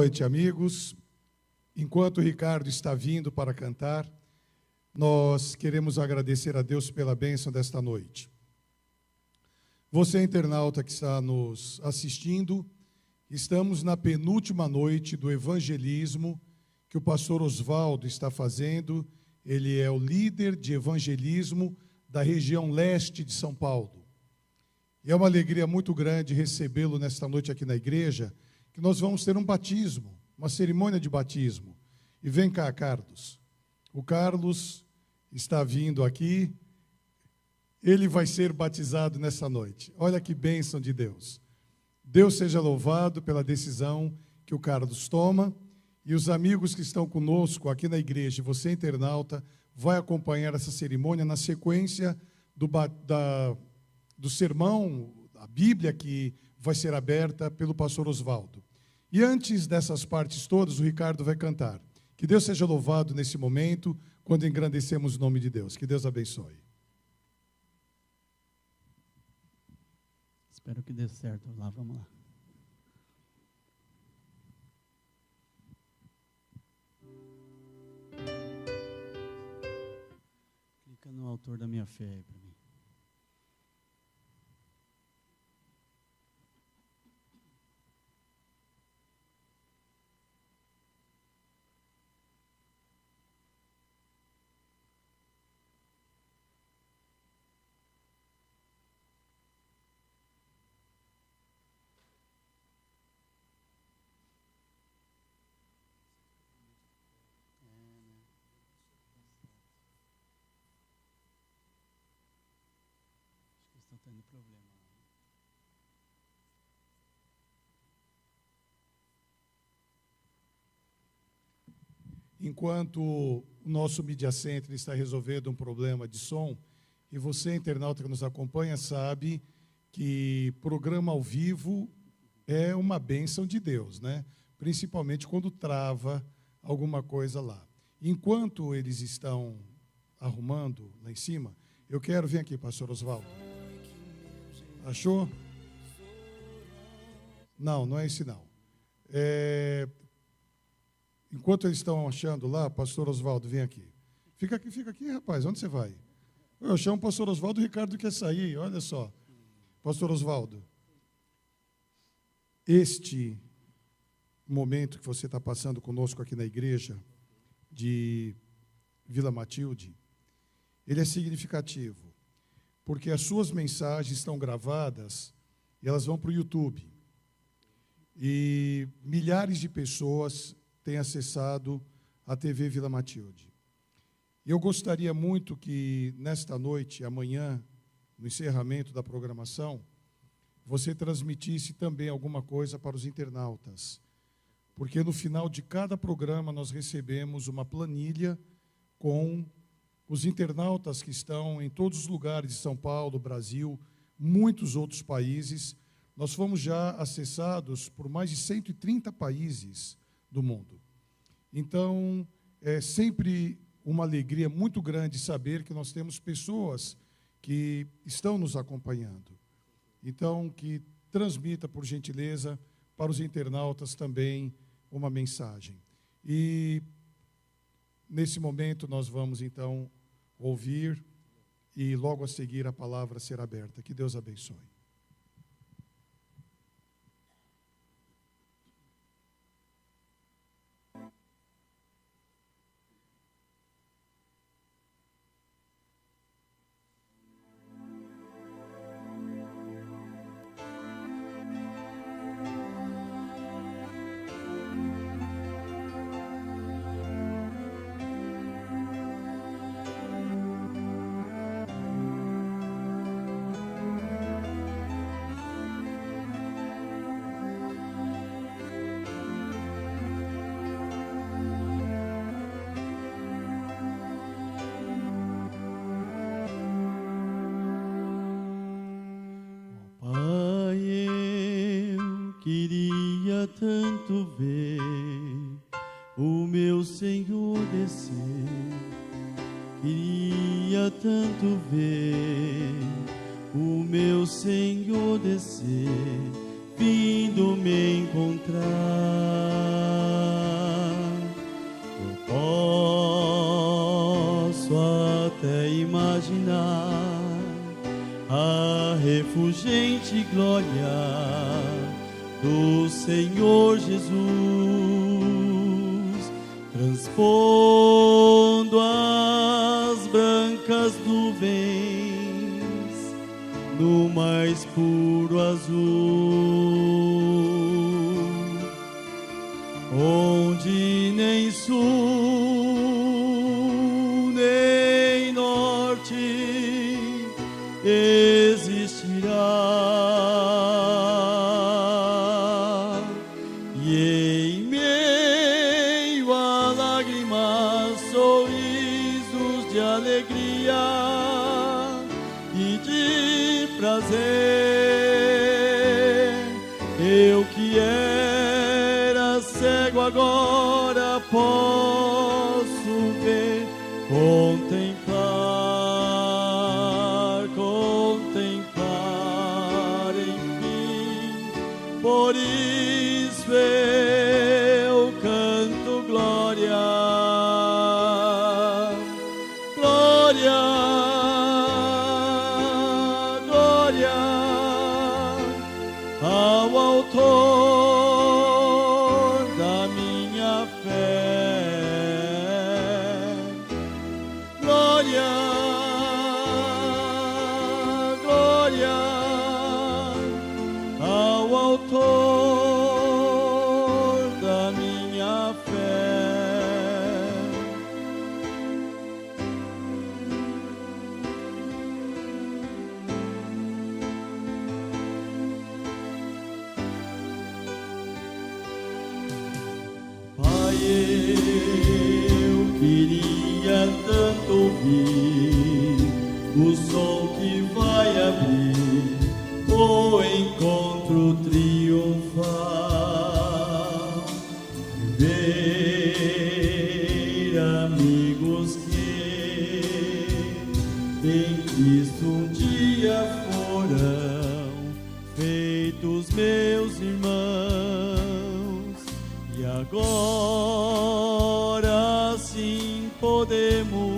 noite, amigos. Enquanto o Ricardo está vindo para cantar, nós queremos agradecer a Deus pela bênção desta noite. Você, internauta que está nos assistindo, estamos na penúltima noite do evangelismo que o pastor Oswaldo está fazendo. Ele é o líder de evangelismo da região leste de São Paulo. E é uma alegria muito grande recebê-lo nesta noite aqui na igreja, que nós vamos ter um batismo, uma cerimônia de batismo. E vem cá, Carlos. O Carlos está vindo aqui, ele vai ser batizado nessa noite. Olha que bênção de Deus. Deus seja louvado pela decisão que o Carlos toma, e os amigos que estão conosco aqui na igreja, você internauta, vai acompanhar essa cerimônia na sequência do sermão, a Bíblia que vai ser aberta pelo pastor Oswaldo. E antes dessas partes todas, o Ricardo vai cantar. Que Deus seja louvado nesse momento, quando engrandecemos o nome de Deus. Que Deus abençoe. Espero que dê certo. Vamos lá. Clica no autor da minha fé aí para mim. Estou tendo problema. Enquanto o nosso Media Center está resolvendo um problema de som, e você, internauta que nos acompanha, sabe que programa ao vivo é uma bênção de Deus, né? Principalmente quando trava alguma coisa lá. Enquanto eles estão arrumando lá em cima, eu quero vir aqui, pastor Oswaldo. Achou? Não, não é esse não. Enquanto eles estão achando lá, pastor Oswaldo, vem aqui. Fica aqui, rapaz, onde você vai? Eu chamo o pastor Oswaldo, o Ricardo quer sair, olha só. Pastor Oswaldo, este momento que você está passando conosco aqui na igreja de Vila Matilde, ele é significativo, porque as suas mensagens estão gravadas e elas vão para o YouTube. E milhares de pessoas têm acessado a TV Vila Matilde. E eu gostaria muito que, nesta noite, amanhã, no encerramento da programação, você transmitisse também alguma coisa para os internautas. Porque no final de cada programa nós recebemos uma planilha com os internautas que estão em todos os lugares de São Paulo, Brasil, muitos outros países. Nós fomos já acessados por mais de 130 países do mundo. Então, é sempre uma alegria muito grande saber que nós temos pessoas que estão nos acompanhando. Então, que transmita, por gentileza, para os internautas também uma mensagem. E, nesse momento, nós vamos, então, ouvir e, logo a seguir, a palavra será aberta. Que Deus abençoe. Queria tanto ver o meu Senhor descer, queria tanto ver o meu Senhor descer, vindo me encontrar. até imaginar a refulgente glória do Senhor Jesus, transpondo as brancas nuvens no mais puro azul, onde nem sul nem norte existirá, e em meio a lágrimas, sorrisos de alegria e de prazer, eu que era cego agora posso ver, contemplar, enfim. Por isso eu canto glória, glória, glória ao Autor da minha fé. Glória, glória ao Autor da minha fé. Pai, eu queria tanto ouvir o som que vai abrir o encontro triunfal, ver amigos que em Cristo um dia foram feitos meus irmãos, e agora sim podemos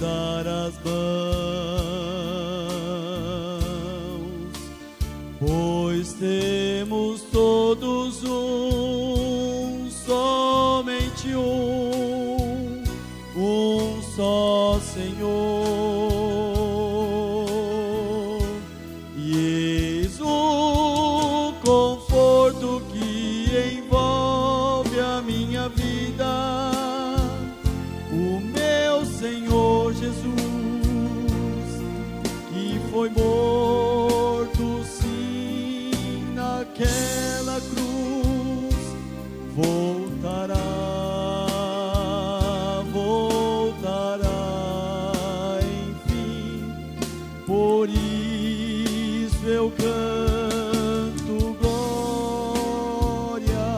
dar as mãos, pois temos todos somente um só Senhor, e eis o conforto que envolve a minha vida, o meu Senhor Jesus, que foi morto sim naquela cruz, voltará, enfim. Por isso eu canto glória,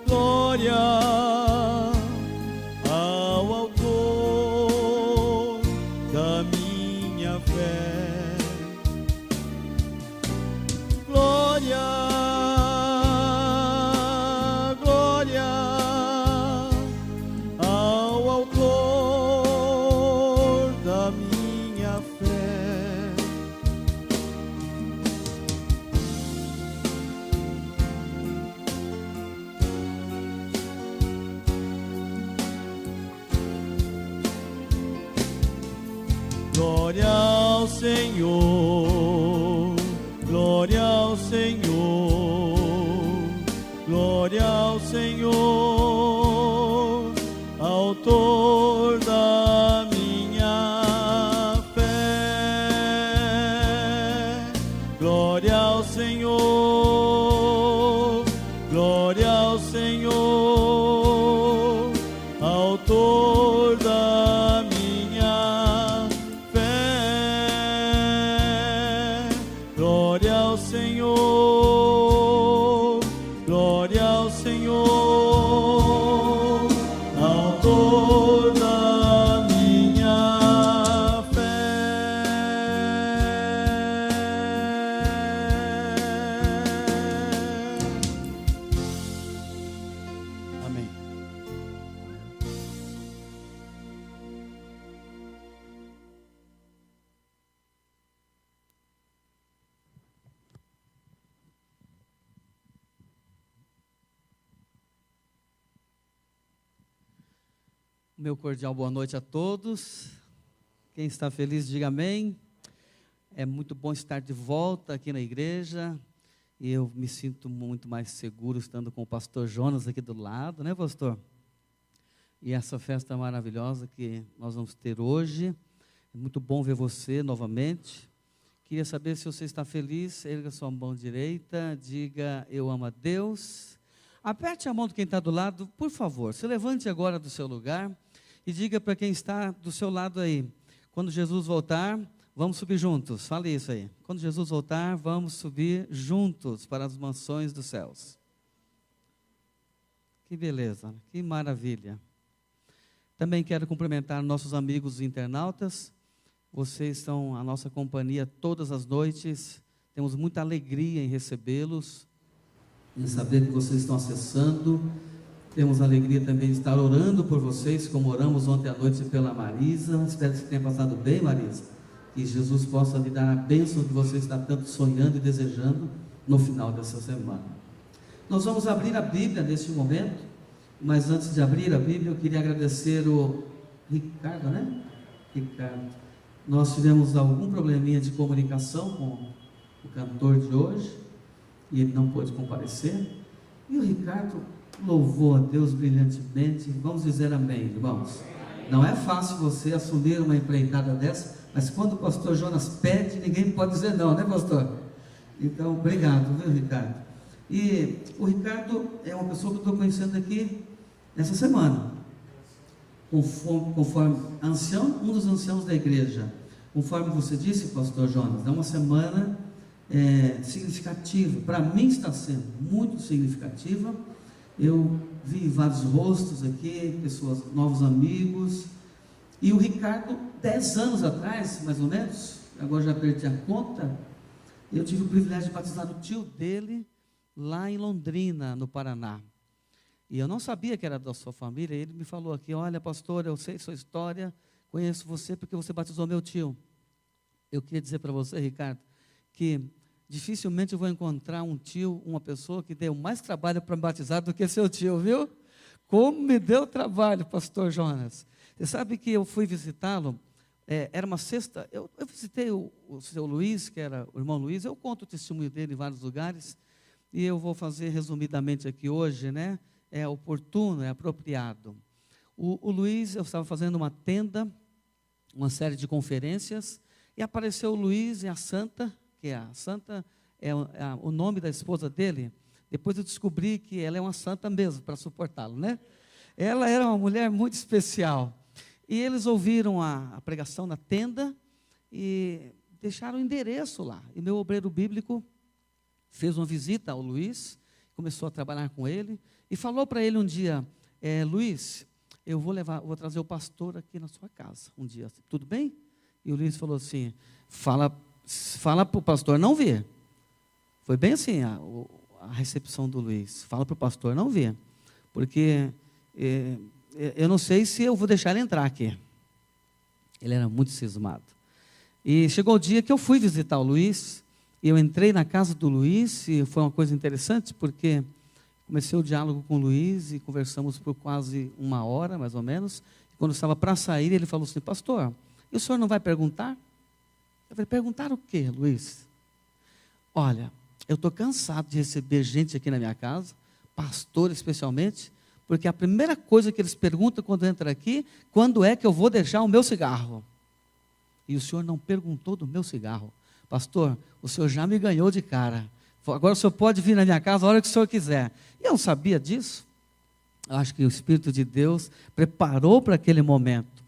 glória ao Autor da minha fé. Glória, glória ao Autor da minha fé. Glória ao Senhor, glória ao Senhor, glória ao Senhor, Autor da minha fé. Glória ao Senhor, glória ao Senhor, Autor da minha fé. Glória ao Senhor, glória ao Senhor. Meu cordial boa noite a todos. Quem está feliz, diga amém. É muito bom estar de volta aqui na igreja. E eu me sinto muito mais seguro estando com o pastor Jonas aqui do lado, né, pastor? E essa festa maravilhosa que nós vamos ter hoje. É muito bom ver você novamente. Queria saber se você está feliz. Erga sua mão direita, diga eu amo a Deus. Aperte a mão de quem está do lado, por favor. Se levante agora do seu lugar e diga para quem está do seu lado aí: quando Jesus voltar, vamos subir juntos. Fale isso aí. Quando Jesus voltar, vamos subir juntos para as mansões dos céus. Que beleza, que maravilha. Também quero cumprimentar nossos amigos internautas. Vocês são a nossa companhia todas as noites. Temos muita alegria em recebê-los, em saber que vocês estão acessando. Temos a alegria também de estar orando por vocês, como oramos ontem à noite pela Marisa. Espero que você tenha passado bem, Marisa. Que Jesus possa lhe dar a bênção que você está tanto sonhando e desejando no final dessa semana. Nós vamos abrir a Bíblia neste momento, mas antes de abrir a Bíblia, eu queria agradecer o Ricardo, né? Ricardo. Nós tivemos algum probleminha de comunicação com o cantor de hoje, e ele não pôde comparecer. E o Ricardo louvou a Deus brilhantemente. Vamos dizer amém, irmãos. Não é fácil você assumir uma empreitada dessa, mas quando o pastor Jonas pede, ninguém pode dizer não, né, pastor? Então, obrigado, viu, Ricardo? E o Ricardo é uma pessoa que eu estou conhecendo aqui nessa semana, conforme ancião, um dos anciãos da igreja. Conforme você disse, pastor Jonas, é uma semana significativa. Para mim está sendo muito significativa. Eu vi vários rostos aqui, pessoas, novos amigos. E o Ricardo, 10 anos atrás, mais ou menos, agora já perdi a conta, eu tive o privilégio de batizar o tio dele lá em Londrina, no Paraná. E eu não sabia que era da sua família. Ele me falou aqui: olha, pastor, eu sei sua história, conheço você porque você batizou meu tio. Eu queria dizer para você, Ricardo, que dificilmente eu vou encontrar um tio, uma pessoa que deu mais trabalho para me batizar do que seu tio, viu? Como me deu trabalho, pastor Jonas. Você sabe que eu fui visitá-lo, era uma sexta, eu visitei o seu Luiz, que era o irmão Luiz. Eu conto o testemunho dele em vários lugares, e eu vou fazer resumidamente aqui hoje, né? É oportuno, é apropriado. O Luiz, eu estava fazendo uma tenda, uma série de conferências, e apareceu o Luiz e a Santa, que a Santa é o nome da esposa dele. Depois eu descobri que ela é uma santa mesmo, para suportá-lo, né? Ela era uma mulher muito especial. E eles ouviram a pregação na tenda e deixaram o endereço lá. E meu obreiro bíblico fez uma visita ao Luiz, começou a trabalhar com ele e falou para ele um dia: Luiz, eu vou trazer o pastor aqui na sua casa um dia, tudo bem? E o Luiz falou assim: fala para o pastor não vir. Foi bem assim a recepção do Luiz: fala para o pastor não vir, porque eu não sei se eu vou deixar ele entrar aqui. Ele era muito cismado. E chegou o dia que eu fui visitar o Luiz, e eu entrei na casa do Luiz, e foi uma coisa interessante, porque comecei o diálogo com o Luiz, e conversamos por quase 1 hora, mais ou menos. E quando estava para sair, ele falou assim: pastor, e o senhor não vai perguntar? Eu falei: perguntar o quê, Luiz? Olha, eu estou cansado de receber gente aqui na minha casa, pastor especialmente, porque a primeira coisa que eles perguntam quando entram aqui: quando é que eu vou deixar o meu cigarro? E o senhor não perguntou do meu cigarro. Pastor, o senhor já me ganhou de cara. Agora o senhor pode vir na minha casa a hora que o senhor quiser. E eu não sabia disso. Eu acho que o Espírito de Deus preparou para aquele momento.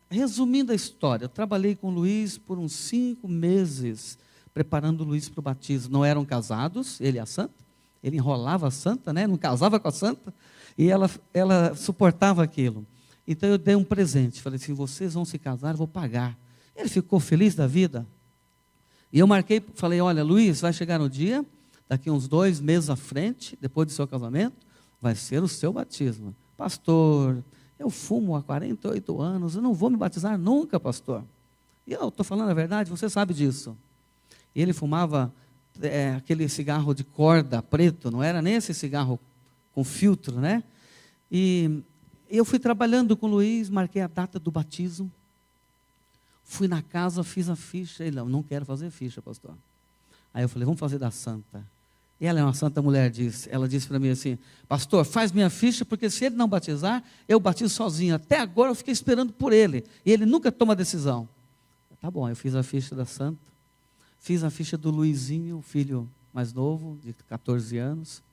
Resumindo a história, eu trabalhei com o Luiz por uns 5 meses, preparando o Luiz para o batismo. Não eram casados, ele e a Santa. Ele enrolava a Santa, né? Não casava com a Santa, e ela suportava aquilo. Então eu dei um presente, falei assim: vocês vão se casar, eu vou pagar. Ele ficou feliz da vida. E eu marquei, falei: olha, Luiz, vai chegar um dia, daqui uns 2 meses à frente, depois do seu casamento, vai ser o seu batismo. Pastor, eu fumo há 48 anos, eu não vou me batizar nunca, pastor. E eu estou falando a verdade, você sabe disso. E ele fumava aquele cigarro de corda preto, não era nem esse cigarro com filtro, né? E eu fui trabalhando com o Luiz, marquei a data do batismo. Fui na casa, fiz a ficha. Ele, não quero fazer ficha, pastor. Aí eu falei, vamos fazer da santa. E ela é uma santa mulher, ela disse para mim assim, pastor, faz minha ficha, porque se ele não batizar, eu batizo sozinho. Até agora eu fiquei esperando por ele, e ele nunca toma decisão. Tá bom, eu fiz a ficha da santa, fiz a ficha do Luizinho, o filho mais novo, de 14 anos.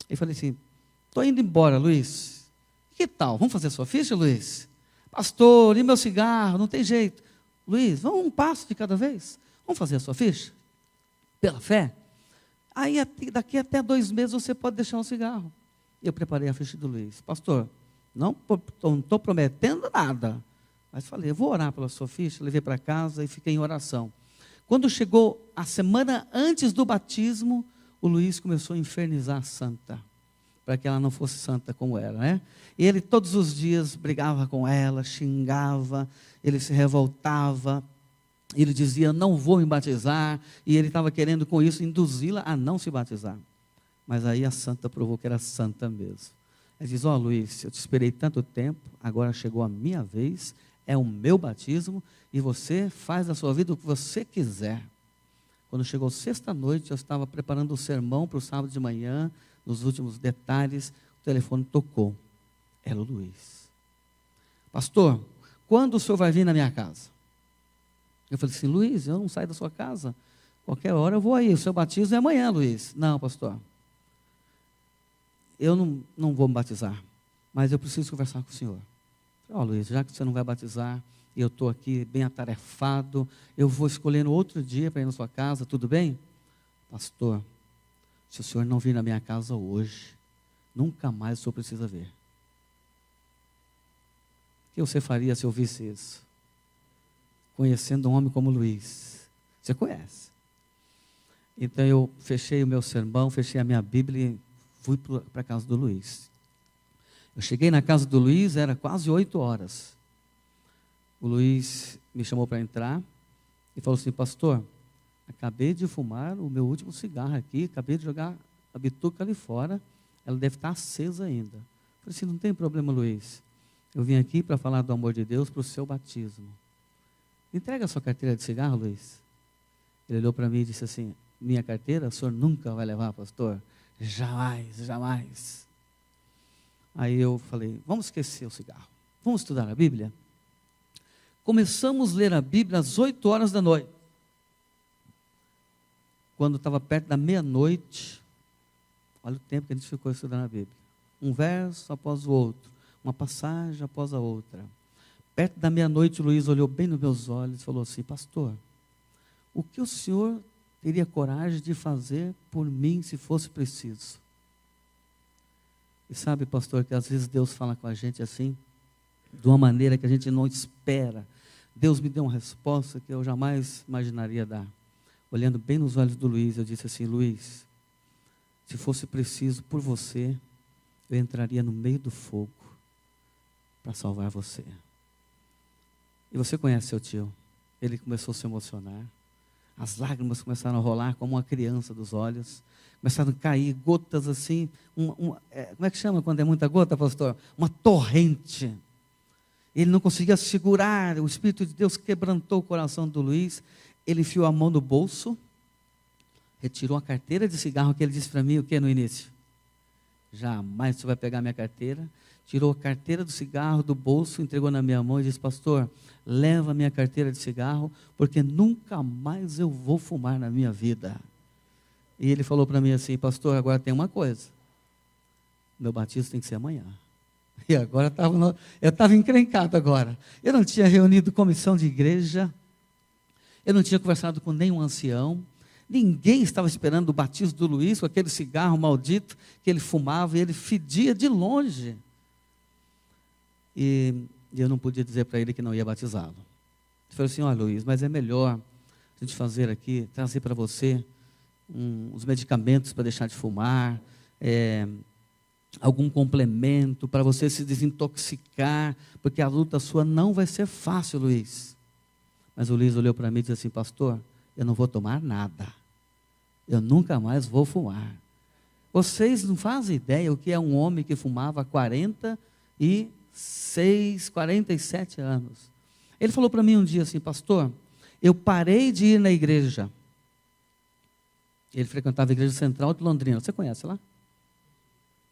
E falei assim, estou indo embora, Luiz. Que tal? Vamos fazer a sua ficha, Luiz? Pastor, e meu cigarro? Não tem jeito. Luiz, vamos um passo de cada vez. Vamos fazer a sua ficha? Pela fé? Aí daqui até 2 meses você pode deixar o cigarro. Eu preparei a ficha do Luiz. Pastor, não estou prometendo nada. Mas falei, eu vou orar pela sua ficha. Levei para casa e fiquei em oração. Quando chegou a semana antes do batismo, o Luiz começou a infernizar a santa, para que ela não fosse santa como era, né? E ele todos os dias brigava com ela, xingava, ele se revoltava, ele dizia, não vou me batizar, e ele estava querendo com isso induzi-la a não se batizar. Mas aí a santa provou que era santa mesmo. Ela diz, Luiz, eu te esperei tanto tempo, agora chegou a minha vez, é o meu batismo, e você faz da sua vida o que você quiser. Quando chegou sexta-noite, eu estava preparando o sermão para o sábado de manhã, nos últimos detalhes, o telefone tocou. Era o Luiz. Pastor, quando o senhor vai vir na minha casa? Eu falei assim, Luiz, eu não saio da sua casa. Qualquer hora eu vou aí, o seu batismo é amanhã, Luiz. Não, pastor. Eu não vou me batizar, mas eu preciso conversar com o senhor. Luiz, já que você não vai batizar, e eu estou aqui bem atarefado, eu vou escolher outro dia para ir na sua casa, tudo bem? Pastor, se o senhor não vir na minha casa hoje, nunca mais o senhor precisa ver. O que você faria se eu visse isso? Conhecendo um homem como Luiz. Você conhece. Então eu fechei o meu sermão, fechei a minha Bíblia e fui para a casa do Luiz. Eu cheguei na casa do Luiz, era quase 8 horas. O Luiz me chamou para entrar e falou assim, pastor, acabei de fumar o meu último cigarro aqui, acabei de jogar a bituca ali fora, ela deve estar acesa ainda. Eu falei assim, não tem problema, Luiz. Eu vim aqui para falar do amor de Deus para o seu batismo. Entrega a sua carteira de cigarro, Luiz. Ele olhou para mim e disse assim, minha carteira, o senhor nunca vai levar, pastor? Jamais, jamais. Aí eu falei, vamos esquecer o cigarro. Vamos estudar a Bíblia? Começamos a ler a Bíblia às 8 horas da noite. Quando estava perto da meia-noite, olha o tempo que a gente ficou estudando a Bíblia. Um verso após o outro, uma passagem após a outra. Perto da meia-noite, o Luiz olhou bem nos meus olhos e falou assim, pastor, o que o senhor teria coragem de fazer por mim se fosse preciso? E sabe, pastor, que às vezes Deus fala com a gente assim, de uma maneira que a gente não espera. Deus me deu uma resposta que eu jamais imaginaria dar. Olhando bem nos olhos do Luiz, eu disse assim, Luiz, se fosse preciso por você, eu entraria no meio do fogo para salvar você. E você conhece seu tio? Ele começou a se emocionar. As lágrimas começaram a rolar como uma criança dos olhos. Começaram a cair gotas assim. Como é que chama quando é muita gota, pastor? Uma torrente. Ele não conseguia segurar. O Espírito de Deus quebrantou o coração do Luiz. Ele enfiou a mão no bolso. Retirou a carteira de cigarro que ele disse para mim o que no início? Jamais você vai pegar minha carteira. Tirou a carteira do cigarro do bolso, entregou na minha mão e disse, pastor, leva a minha carteira de cigarro, porque nunca mais eu vou fumar na minha vida. E ele falou para mim assim, pastor, agora tem uma coisa, meu batismo tem que ser amanhã. E agora eu estava encrencado agora. Eu não tinha reunido comissão de igreja, eu não tinha conversado com nenhum ancião, ninguém estava esperando o batismo do Luiz, com aquele cigarro maldito que ele fumava, e ele fedia de longe. E eu não podia dizer para ele que não ia batizá-lo. Ele falou assim, olha Luiz, mas é melhor a gente fazer aqui, trazer para você os medicamentos para deixar de fumar, algum complemento para você se desintoxicar, porque a luta sua não vai ser fácil, Luiz. Mas o Luiz olhou para mim e disse assim, pastor, eu não vou tomar nada, eu nunca mais vou fumar. Vocês não fazem ideia o que é um homem que fumava há 40 47 anos. Ele falou para mim um dia assim: pastor, eu parei de ir na igreja. Ele frequentava a Igreja Central de Londrina. Você conhece lá?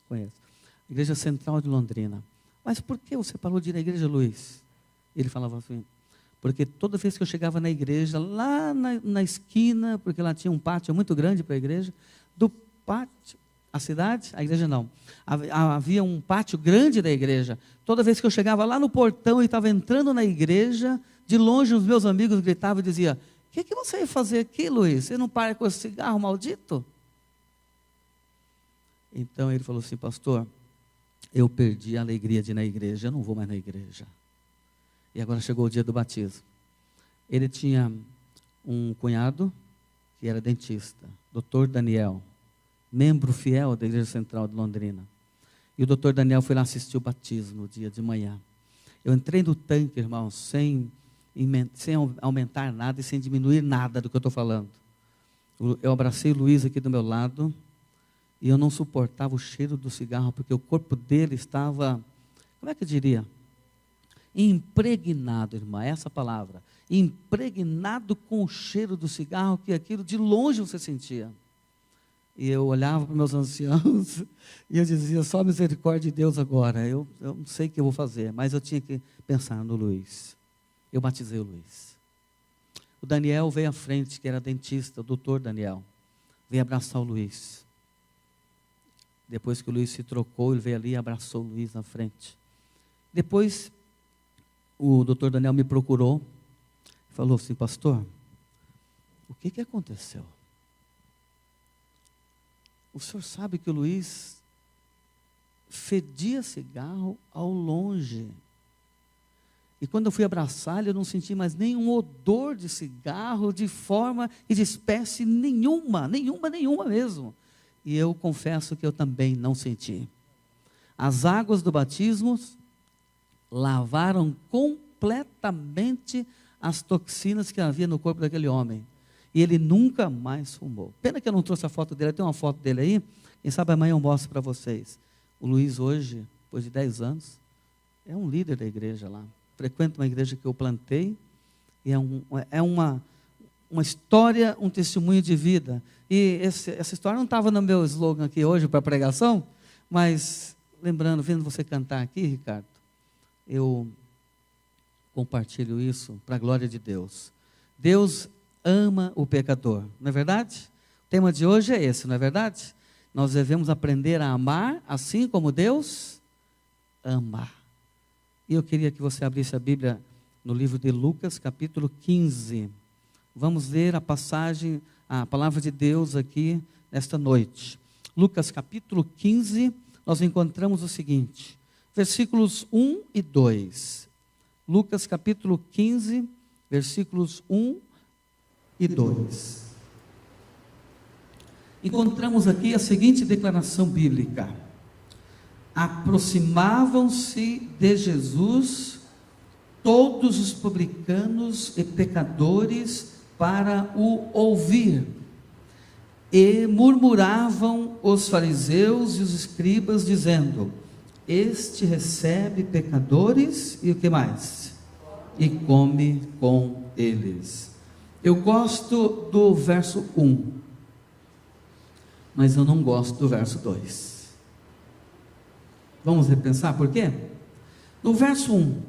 Conhece. Igreja Central de Londrina. Mas por que você parou de ir na igreja, Luiz? Ele falava assim: porque toda vez que eu chegava na igreja, lá na esquina, porque lá tinha um pátio muito grande para a igreja, do pátio, a cidade, a igreja não, havia um pátio grande da igreja. Toda vez que eu chegava lá no portão e estava entrando na igreja, de longe os meus amigos gritavam e diziam: o que você vai fazer aqui, Luiz? Você não para com esse cigarro maldito? Então ele falou assim: pastor, eu perdi a alegria de ir na igreja, eu não vou mais na igreja. E agora chegou o dia do batismo. Ele tinha um cunhado que era dentista, Dr. Daniel, membro fiel da Igreja Central de Londrina. E o Dr. Daniel foi lá assistir o batismo no dia de manhã. Eu entrei no tanque, irmão, sem aumentar nada e sem diminuir nada do que eu estou falando. Eu abracei o Luiz aqui do meu lado e eu não suportava o cheiro do cigarro, porque o corpo dele estava, como é que eu diria? Impregnado, irmã, essa palavra, impregnado com o cheiro do cigarro, que aquilo de longe você sentia. E eu olhava para meus anciãos e eu dizia: só misericórdia de Deus agora, eu não sei o que eu vou fazer, mas eu tinha que pensar no Luiz. Eu batizei o Luiz. O Daniel veio à frente, que era dentista, o doutor Daniel, veio abraçar o Luiz. Depois que o Luiz se trocou, ele veio ali e abraçou o Luiz na frente. Depois, o doutor Daniel me procurou, falou assim: pastor, o que aconteceu? O senhor sabe que o Luiz fedia cigarro ao longe. E quando eu fui abraçar ele, eu não senti mais nenhum odor de cigarro, de forma e de espécie nenhuma mesmo. E eu confesso que eu também não senti. As águas do batismo lavaram completamente as toxinas que havia no corpo daquele homem. E ele nunca mais fumou. Pena que eu não trouxe a foto dele. Tem uma foto dele aí. Quem sabe amanhã eu mostro para vocês. O Luiz hoje, depois de 10 anos, é um líder da igreja lá. Frequenta uma igreja que eu plantei. E é uma história, um testemunho de vida. E essa história não estava no meu slogan aqui hoje para pregação, mas lembrando, vendo você cantar aqui, Ricardo, eu compartilho isso para a glória de Deus. Deus ama o pecador, não é verdade? O tema de hoje é esse, não é verdade? Nós devemos aprender a amar assim como Deus ama. E eu queria que você abrisse a Bíblia no livro de Lucas, capítulo 15. Vamos ler a passagem, a palavra de Deus aqui nesta noite. Lucas capítulo 15, nós encontramos o seguinte, versículos 1 e 2. Lucas capítulo 15, versículos 1 e 2. Encontramos aqui a seguinte declaração bíblica: aproximavam-se de Jesus todos os publicanos e pecadores para o ouvir, e murmuravam os fariseus e os escribas, dizendo: este recebe pecadores, e o que mais? E come com eles. Eu gosto do verso 1, mas eu não gosto do verso 2. Vamos repensar por quê? No verso 1,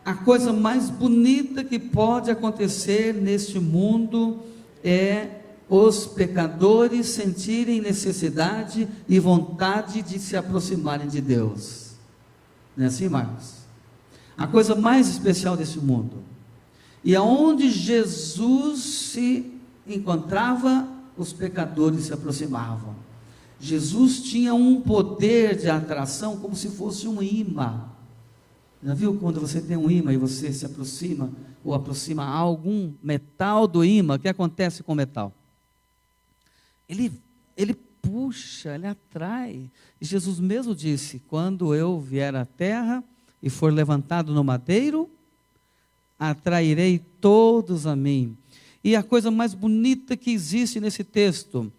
a coisa mais bonita que pode acontecer neste mundo é os pecadores sentirem necessidade e vontade de se aproximarem de Deus. Não é assim, Marcos? A coisa mais especial desse mundo. E aonde Jesus se encontrava, os pecadores se aproximavam. Jesus tinha um poder de atração como se fosse um imã. Já viu quando você tem um imã e você se aproxima, ou aproxima algum metal do imã? O que acontece com o metal? Ele puxa, ele atrai. E Jesus mesmo disse: quando eu vier à terra e for levantado no madeiro, atrairei todos a mim. E a coisa mais bonita que existe nesse texto: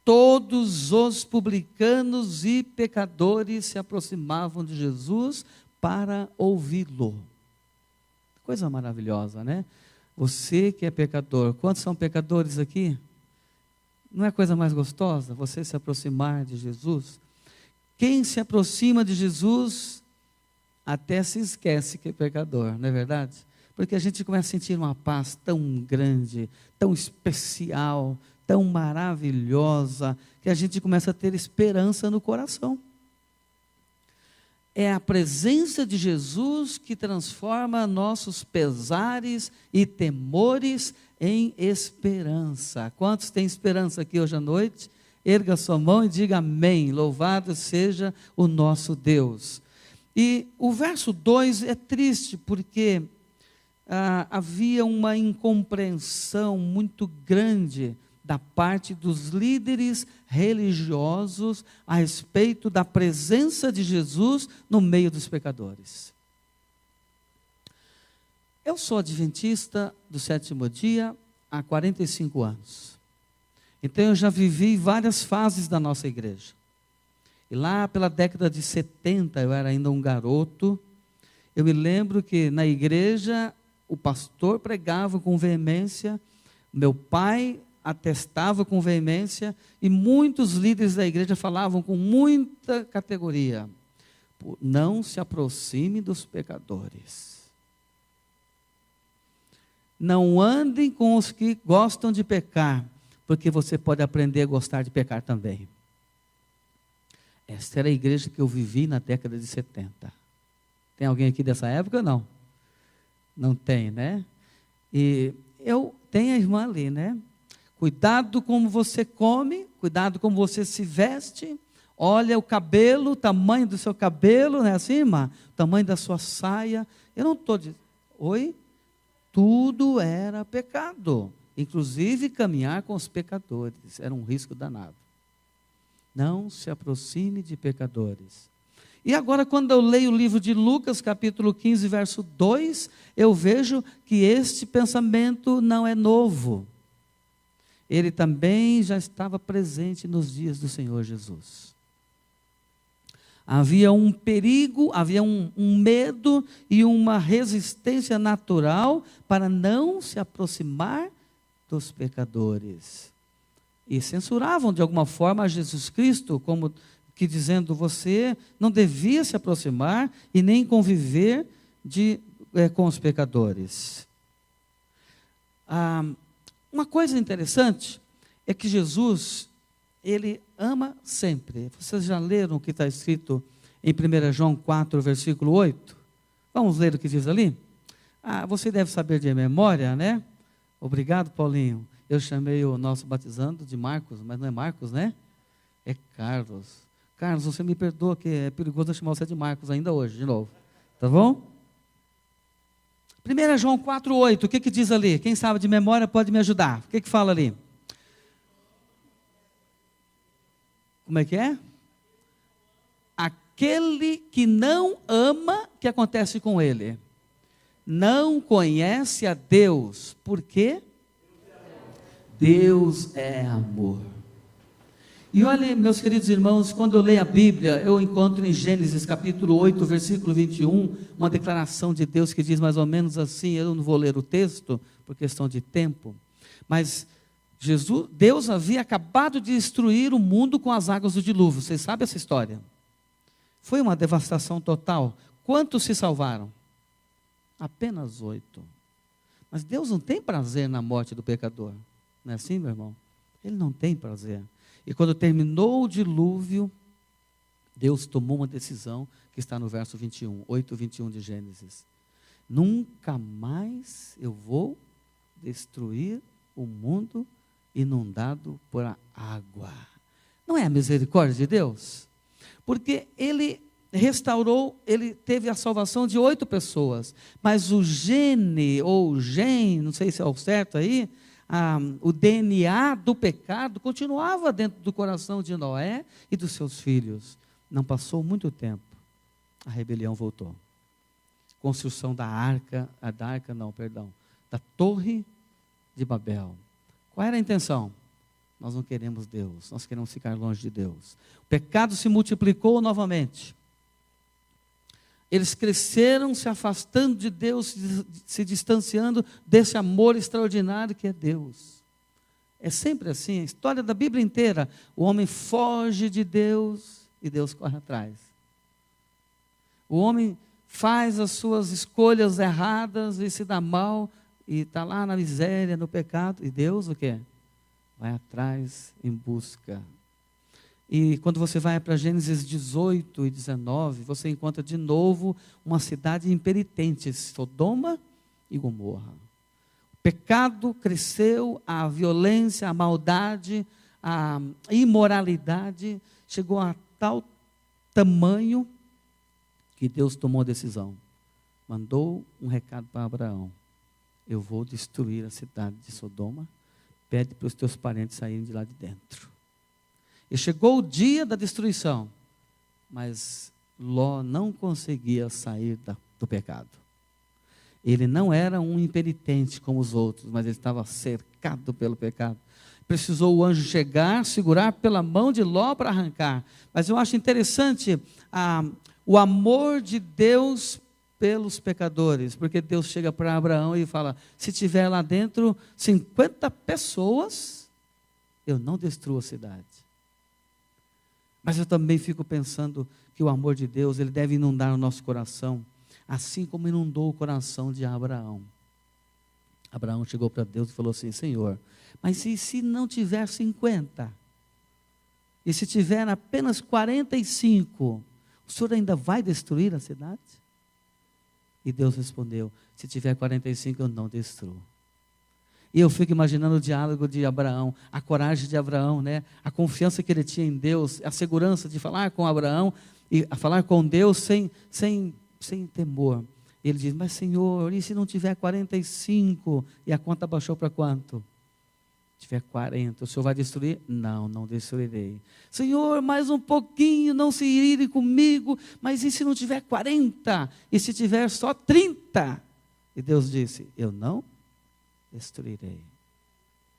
todos os publicanos e pecadores se aproximavam de Jesus para ouvi-lo. Coisa maravilhosa, né? Você que é pecador, quantos são pecadores aqui? Não é coisa mais gostosa você se aproximar de Jesus? Quem se aproxima de Jesus até se esquece que é pecador, não é verdade? Porque a gente começa a sentir uma paz tão grande, tão especial, tão maravilhosa, que a gente começa a ter esperança no coração. É a presença de Jesus que transforma nossos pesares e temores em esperança. Quantos têm esperança aqui hoje à noite? Erga sua mão e diga amém. Louvado seja o nosso Deus. E o verso 2 é triste porque havia uma incompreensão muito grande da parte dos líderes religiosos a respeito da presença de Jesus no meio dos pecadores. Eu sou adventista do sétimo dia há 45 anos. Então eu já vivi várias fases da nossa igreja. E lá pela década de 70, eu era ainda um garoto, eu me lembro que na igreja o pastor pregava com veemência, meu pai atestava com veemência, e muitos líderes da igreja falavam com muita categoria: não se aproxime dos pecadores. Não andem com os que gostam de pecar, porque você pode aprender a gostar de pecar também. Esta era a igreja que eu vivi na década de 70. Tem alguém aqui dessa época? Não. Não tem, né? E eu tenho a irmã ali, né? Cuidado como você come, cuidado como você se veste. Olha o cabelo, o tamanho do seu cabelo, não é assim, irmã? O tamanho da sua saia. Eu não estou dizendo... Oi? Tudo era pecado. Inclusive caminhar com os pecadores. Era um risco danado. Não se aproxime de pecadores. E agora, quando eu leio o livro de Lucas, capítulo 15, verso 2, eu vejo que este pensamento não é novo. Ele também já estava presente nos dias do Senhor Jesus. Havia um perigo, havia um medo e uma resistência natural para não se aproximar dos pecadores. E censuravam de alguma forma a Jesus Cristo, como que dizendo: você não devia se aproximar e nem conviver com os pecadores. Uma coisa interessante é que Jesus, Ele ama sempre. Vocês já leram o que está escrito em 1 João 4, versículo 8? Vamos ler o que diz ali? Você deve saber de memória, né? Obrigado, Paulinho. Eu chamei o nosso batizando de Marcos, mas não é Marcos, né? É Carlos. Carlos, você me perdoa que é perigoso eu chamar você de Marcos ainda hoje, de novo. Tá bom? 1 João 4,8, o que diz ali? Quem sabe de memória pode me ajudar. O que fala ali? Como é que é? Aquele que não ama, o que acontece com ele? Não conhece a Deus. Por quê? Deus é amor. E olha, meus queridos irmãos, quando eu leio a Bíblia, eu encontro em Gênesis capítulo 8, versículo 21, uma declaração de Deus que diz mais ou menos assim. Eu não vou ler o texto, por questão de tempo, mas Deus havia acabado de destruir o mundo com as águas do dilúvio. Vocês sabem essa história? Foi uma devastação total. Quantos se salvaram? Apenas 8. Mas Deus não tem prazer na morte do pecador. Não é assim, meu irmão? Ele não tem prazer. E quando terminou o dilúvio, Deus tomou uma decisão que está no verso 21, 8:21 de Gênesis. Nunca mais eu vou destruir o mundo inundado por água. Não é a misericórdia de Deus? Porque Ele restaurou, Ele teve a salvação de 8 pessoas, mas o gene, ou gen, não sei se é o certo aí, o DNA do pecado continuava dentro do coração de Noé e dos seus filhos. Não passou muito tempo, a rebelião voltou. Construção da Torre de Babel. Qual era a intenção? Nós não queremos Deus, nós queremos ficar longe de Deus. O pecado se multiplicou novamente. Eles cresceram se afastando de Deus, se distanciando desse amor extraordinário que é Deus. É sempre assim, a história da Bíblia inteira. O homem foge de Deus e Deus corre atrás. O homem faz as suas escolhas erradas e se dá mal e está lá na miséria, no pecado. E Deus o quê? Vai atrás em busca. E quando você vai para Gênesis 18 e 19, você encontra de novo uma cidade impenitente, Sodoma e Gomorra. O pecado cresceu, a violência, a maldade, a imoralidade chegou a tal tamanho que Deus tomou a decisão. Mandou um recado para Abraão: eu vou destruir a cidade de Sodoma, pede para os teus parentes saírem de lá de dentro. E chegou o dia da destruição, mas Ló não conseguia sair do pecado. Ele não era um impenitente como os outros, mas ele estava cercado pelo pecado. Precisou o anjo chegar, segurar pela mão de Ló para arrancar. Mas eu acho interessante o amor de Deus pelos pecadores, porque Deus chega para Abraão e fala: se tiver lá dentro 50 pessoas, eu não destruo a cidade. Mas eu também fico pensando que o amor de Deus, ele deve inundar o nosso coração, assim como inundou o coração de Abraão. Abraão chegou para Deus e falou assim: Senhor, mas e se não tiver 50? E se tiver apenas 45, o Senhor ainda vai destruir a cidade? E Deus respondeu: se tiver 45, eu não destruo. E eu fico imaginando o diálogo de Abraão, a coragem de Abraão, né? A confiança que ele tinha em Deus, a segurança de falar com Abraão, e a falar com Deus sem temor. E ele diz: mas Senhor, e se não tiver 45? E a conta baixou para quanto? Se tiver 40, o Senhor vai destruir? Não, não destruirei. Senhor, mais um pouquinho, não se irem comigo, mas e se não tiver 40? E se tiver só 30? E Deus disse: eu não destruirei.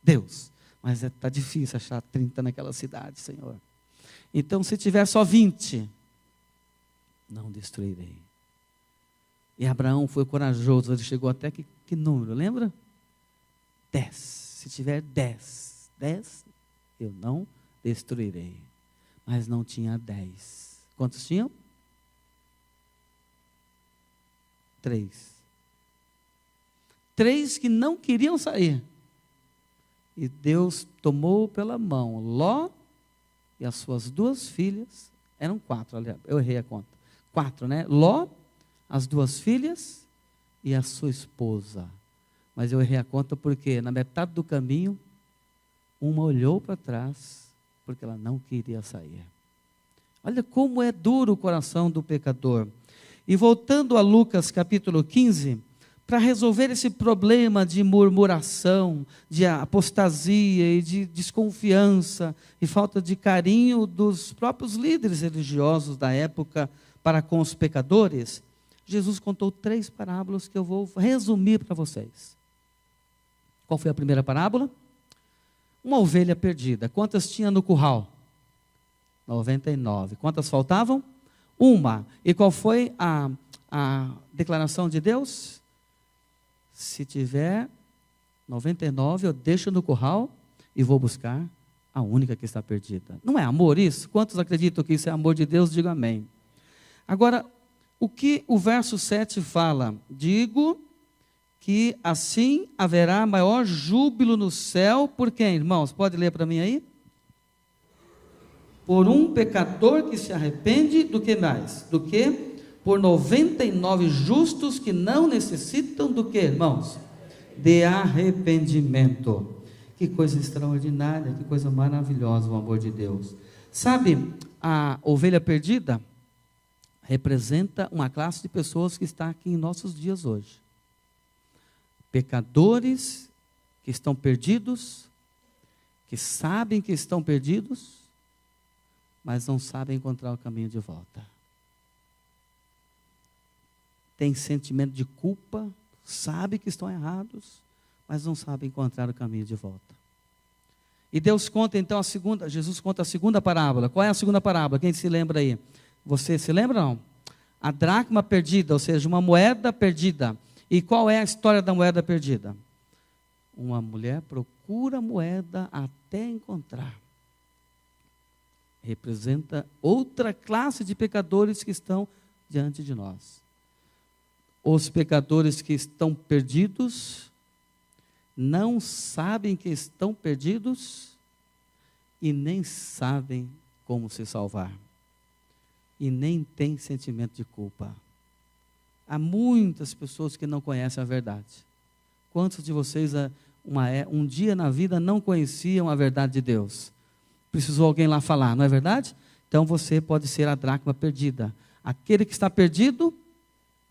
Deus, mas está difícil achar 30 naquela cidade, Senhor. Então, se tiver só 20, não destruirei. E Abraão foi corajoso, ele chegou até que número, lembra? 10. Se tiver 10, eu não destruirei. Mas não tinha 10. Quantos tinham? 3. 3 que não queriam sair. E Deus tomou pela mão Ló e as suas 2 filhas. Eram 4, aliás, eu errei a conta. 4, né? Ló, as 2 filhas e a sua esposa. Mas eu errei a conta porque na metade do caminho, uma olhou para trás, porque ela não queria sair. Olha como é duro o coração do pecador. E voltando a Lucas capítulo 15, para resolver esse problema de murmuração, de apostasia e de desconfiança e falta de carinho dos próprios líderes religiosos da época para com os pecadores, Jesus contou 3 parábolas que eu vou resumir para vocês. Qual foi a primeira parábola? Uma ovelha perdida. Quantas tinha no curral? 99. Quantas faltavam? 1. E qual foi a declaração de Deus? Se tiver 99, eu deixo no curral e vou buscar a única que está perdida. Não é amor isso? Quantos acreditam que isso é amor de Deus? Diga amém. Agora, o que o verso 7 fala? Digo que assim haverá maior júbilo no céu, por quem, irmãos? Pode ler para mim aí? Por um pecador que se arrepende, do que mais? Do que por 99 justos que não necessitam do que, irmãos? De arrependimento. Que coisa extraordinária, que coisa maravilhosa o amor de Deus. Sabe, a ovelha perdida representa uma classe de pessoas que está aqui em nossos dias hoje. Pecadores que estão perdidos, que sabem que estão perdidos, mas não sabem encontrar o caminho de volta. Tem sentimento de culpa, sabe que estão errados, mas não sabem encontrar o caminho de volta. E Deus conta então Jesus conta a segunda parábola. Qual é a segunda parábola? Quem se lembra aí? Você se lembra ou não? A dracma perdida, ou seja, uma moeda perdida. E qual é a história da moeda perdida? Uma mulher procura a moeda até encontrar. Representa outra classe de pecadores que estão diante de nós. Os pecadores que estão perdidos, não sabem que estão perdidos e nem sabem como se salvar. E nem têm sentimento de culpa. Há muitas pessoas que não conhecem a verdade. Quantos de vocês um dia na vida não conheciam a verdade de Deus? Precisou alguém lá falar, não é verdade? Então você pode ser a dracma perdida. Aquele que está perdido,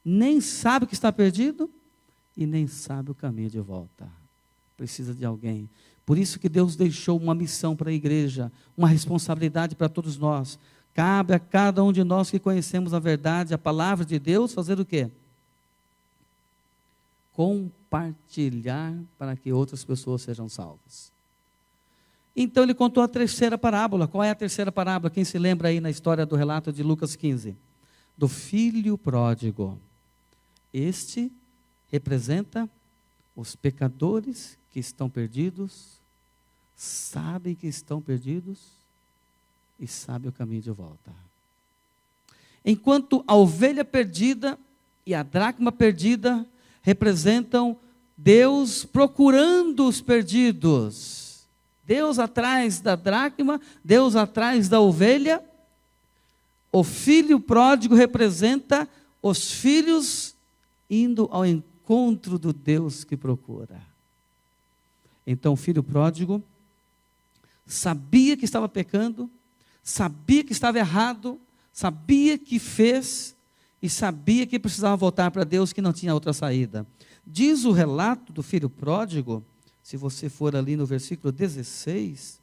nem sabe que está perdido e nem sabe o caminho de volta. Precisa de alguém. Por isso que Deus deixou uma missão para a igreja, uma responsabilidade para todos nós. Cabe a cada um de nós que conhecemos a verdade, a palavra de Deus, fazer o quê? Compartilhar para que outras pessoas sejam salvas. Então ele contou a terceira parábola. Qual é a terceira parábola? Quem se lembra aí na história do relato de Lucas 15? Do filho pródigo. Este representa os pecadores que estão perdidos, sabem que estão perdidos e sabem o caminho de volta. Enquanto a ovelha perdida e a dracma perdida representam Deus procurando os perdidos. Deus atrás da dracma, Deus atrás da ovelha. O filho pródigo representa os filhos indo ao encontro do Deus que procura. Então o filho pródigo sabia que estava pecando, sabia que estava errado, sabia que fez e sabia que precisava voltar para Deus, que não tinha outra saída. Diz o relato do filho pródigo, se você for ali no versículo 16,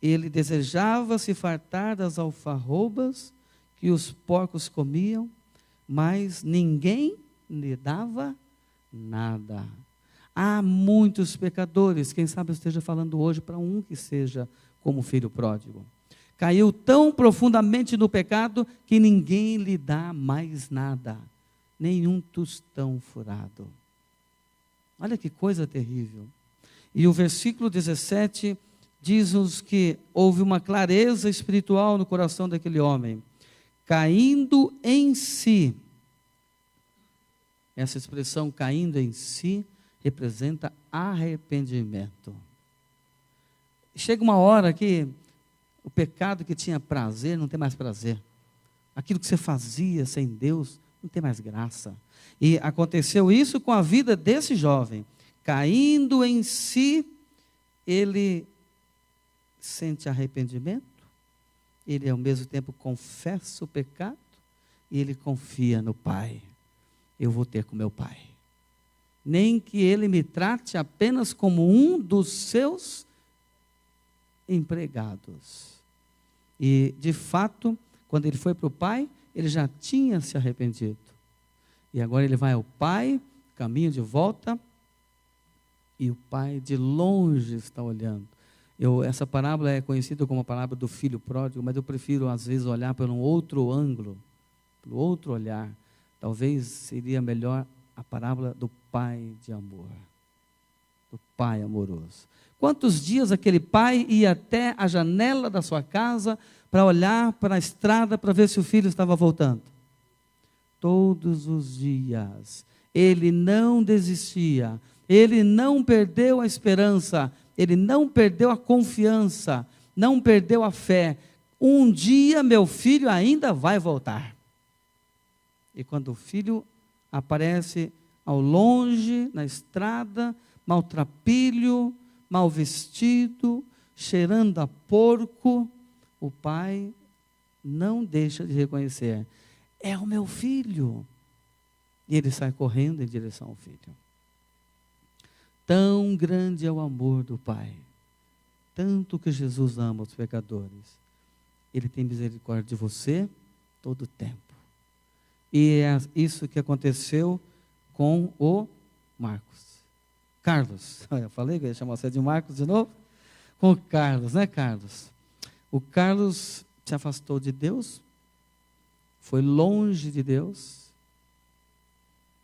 ele desejava se fartar das alfarrobas que os porcos comiam, mas ninguém lhe dava nada. Há muitos pecadores, quem sabe eu esteja falando hoje para um que seja como o filho pródigo. Caiu tão profundamente no pecado que ninguém lhe dá mais nada, nenhum tostão furado. Olha que coisa terrível. E o versículo 17 diz-nos que houve uma clareza espiritual no coração daquele homem, caindo em si. Essa expressão caindo em si representa arrependimento. Chega uma hora que o pecado que tinha prazer não tem mais prazer. Aquilo que você fazia sem Deus não tem mais graça. E aconteceu isso com a vida desse jovem. Caindo em si, ele sente arrependimento, ele ao mesmo tempo confessa o pecado e ele confia no Pai. Eu vou ter com meu Pai. Nem que ele me trate apenas como um dos seus empregados. E, de fato, quando ele foi para o Pai, ele já tinha se arrependido. E agora ele vai ao Pai, caminho de volta, e o Pai de longe está olhando. Essa parábola é conhecida como a parábola do filho pródigo, mas eu prefiro, às vezes, olhar por um outro ângulo, pelo outro olhar. Talvez seria melhor a parábola do Pai de amor, do Pai amoroso. Quantos dias aquele pai ia até a janela da sua casa para olhar para a estrada para ver se o filho estava voltando? Todos os dias. Ele não desistia, ele não perdeu a esperança, ele não perdeu a confiança, não perdeu a fé. Um dia meu filho ainda vai voltar. E quando o filho aparece ao longe, na estrada, maltrapilho, mal vestido, cheirando a porco, o pai não deixa de reconhecer: é o meu filho. E ele sai correndo em direção ao filho. Tão grande é o amor do Pai, tanto que Jesus ama os pecadores. Ele tem misericórdia de você todo o tempo. E é isso que aconteceu com o Marcos. Carlos, eu falei que eu ia chamar você de Marcos de novo. com o Carlos, né, Carlos? O Carlos se afastou de Deus, foi longe de Deus,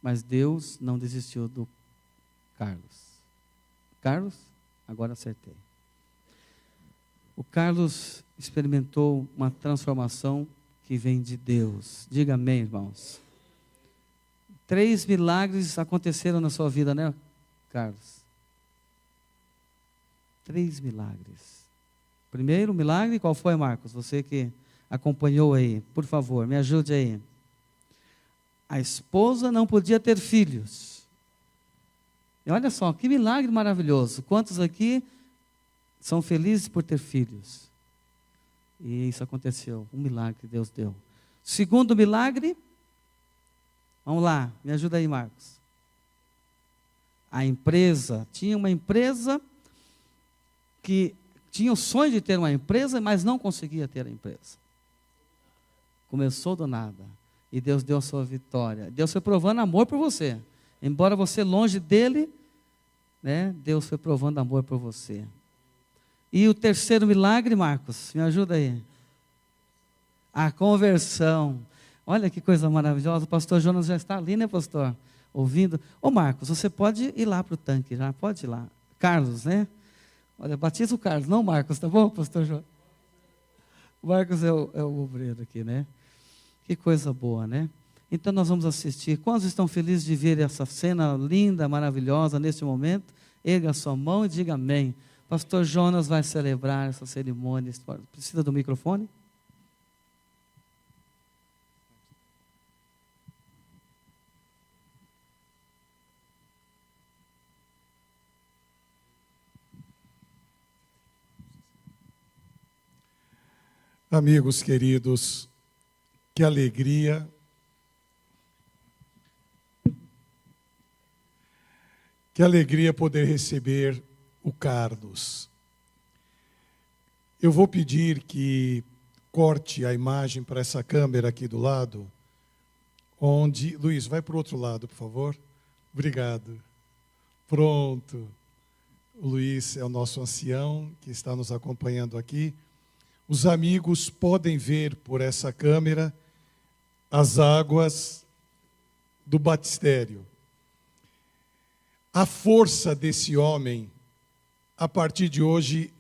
mas Deus não desistiu do Carlos. Carlos, agora acertei. O Carlos experimentou uma transformação que vem de Deus. Diga amém, irmãos. 3 milagres aconteceram na sua vida, né, Carlos? 3 milagres. Primeiro milagre, qual foi, Marcos? Você que acompanhou aí, por favor, me ajude aí. A esposa não podia ter filhos. E olha só, que milagre maravilhoso. Quantos aqui são felizes por ter filhos? E isso aconteceu, um milagre que Deus deu. Segundo milagre, vamos lá, me ajuda aí, Marcos. A empresa, tinha uma empresa que tinha o sonho de ter uma empresa, mas não conseguia ter a empresa. Começou do nada. E Deus deu a sua vitória. Deus foi provando amor por você. Embora você longe dele, né, Deus foi provando amor por você. E o terceiro milagre, Marcos, me ajuda aí. A conversão. Olha que coisa maravilhosa. O pastor Jonas já está ali, né, pastor? Ouvindo. Ô, Marcos, você pode ir lá para o tanque, já pode ir lá. Carlos, né? Olha, batiza o Carlos, não Marcos, tá bom, pastor Jonas? O Marcos é o obreiro aqui, né? Que coisa boa, né? Então nós vamos assistir. Quantos estão felizes de ver essa cena linda, maravilhosa, neste momento? Erga a sua mão e diga amém. Pastor Jonas vai celebrar essa cerimônia. Precisa do microfone? Amigos queridos, que alegria poder receber o Carlos. Eu vou pedir que corte a imagem para essa câmera aqui do lado, onde... Luiz, vai para o outro lado, por favor. Obrigado. Pronto. O Luiz é o nosso ancião que está nos acompanhando aqui. Os amigos podem ver por essa câmera as águas do batistério. A força desse homem, a partir de hoje,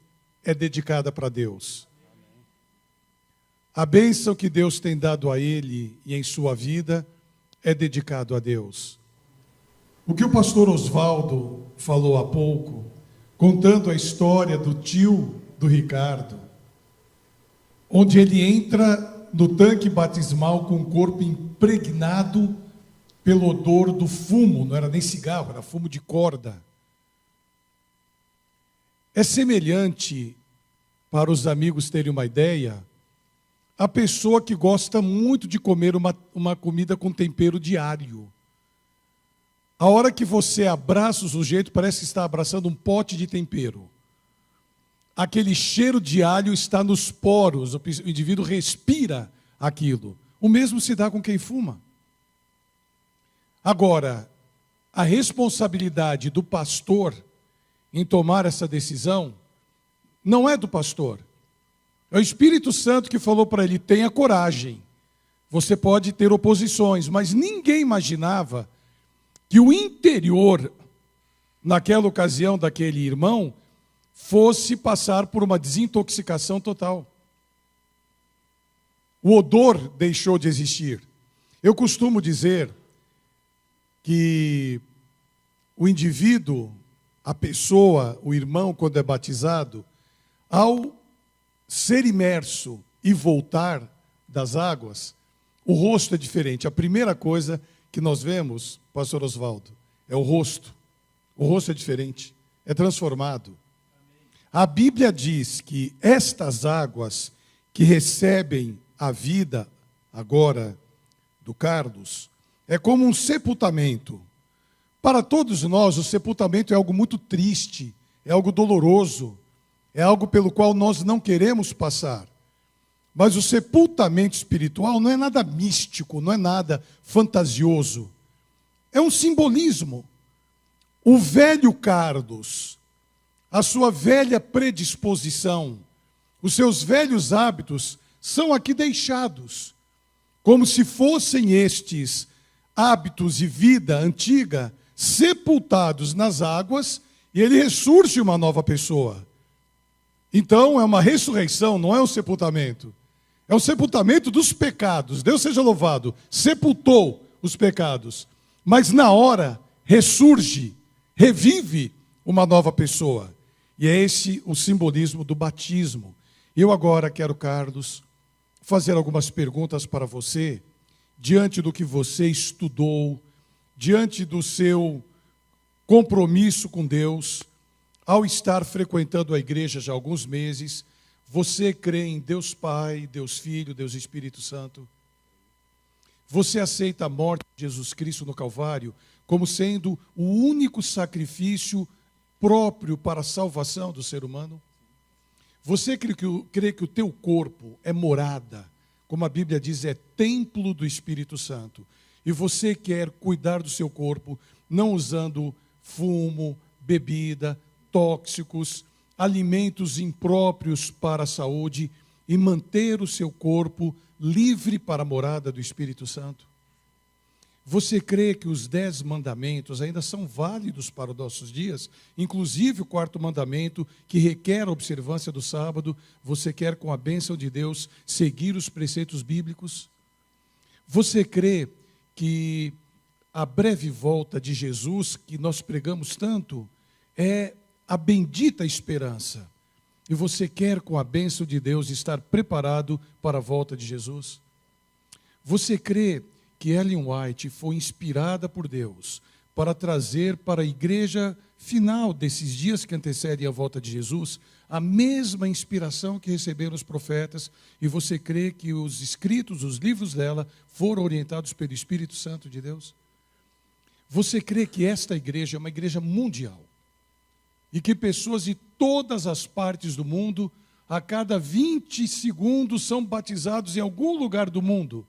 é dedicada para Deus. A bênção que Deus tem dado a ele e em sua vida é dedicado a Deus. O que o pastor Oswaldo falou há pouco, contando a história do tio do Ricardo, onde ele entra no tanque batismal com o corpo impregnado pelo odor do fumo, não era nem cigarro, era fumo de corda. É semelhante, para os amigos terem uma ideia, a pessoa que gosta muito de comer uma comida com tempero diário. A hora que você abraça o sujeito, parece que está abraçando um pote de tempero. Aquele cheiro de alho está nos poros, o indivíduo respira aquilo. O mesmo se dá com quem fuma. Agora, a responsabilidade do pastor em tomar essa decisão não é do pastor. É o Espírito Santo que falou para ele: tenha coragem. Você pode ter oposições, mas ninguém imaginava que o interior, naquela ocasião daquele irmão, fosse passar por uma desintoxicação total. O odor deixou de existir. Eu costumo dizer que o indivíduo, a pessoa, o irmão, quando é batizado, ao ser imerso e voltar das águas, o rosto é diferente. A primeira coisa que nós vemos, pastor Oswaldo, é o rosto. O rosto é diferente, é transformado. A Bíblia diz que estas águas que recebem a vida agora do Carlos é como um sepultamento. Para todos nós, o sepultamento é algo muito triste, é algo doloroso, é algo pelo qual nós não queremos passar. Mas o sepultamento espiritual não é nada místico, não é nada fantasioso. É um simbolismo. O velho Carlos, a sua velha predisposição, os seus velhos hábitos são aqui deixados, como se fossem estes hábitos e vida antiga sepultados nas águas, e ele ressurge uma nova pessoa. Então é uma ressurreição, não é um sepultamento. É o sepultamento dos pecados. Deus seja louvado, sepultou os pecados. Mas na hora ressurge, revive uma nova pessoa. E é esse o simbolismo do batismo. Eu agora quero, Carlos, fazer algumas perguntas para você, diante do que você estudou, diante do seu compromisso com Deus, ao estar frequentando a igreja já há alguns meses. Você crê em Deus Pai, Deus Filho, Deus Espírito Santo? Você aceita a morte de Jesus Cristo no Calvário como sendo o único sacrifício próprio para a salvação do ser humano? Você crê que o teu corpo é morada, como a Bíblia diz, é templo do Espírito Santo, e você quer cuidar do seu corpo não usando fumo, bebida, tóxicos, alimentos impróprios para a saúde, e manter o seu corpo livre para a morada do Espírito Santo? Você crê que os 10 mandamentos ainda são válidos para os nossos dias? Inclusive o 4º mandamento, que requer a observância do sábado. Você quer, com a bênção de Deus, seguir os preceitos bíblicos? Você crê que a breve volta de Jesus, que nós pregamos tanto, é a bendita esperança? E você quer, com a bênção de Deus, estar preparado para a volta de Jesus? Você crê que Ellen White foi inspirada por Deus para trazer para a igreja final desses dias que antecedem a volta de Jesus a mesma inspiração que receberam os profetas? E você crê que os escritos, os livros dela, foram orientados pelo Espírito Santo de Deus? Você crê que esta igreja é uma igreja mundial e que pessoas de todas as partes do mundo, a cada 20 segundos, são batizados em algum lugar do mundo?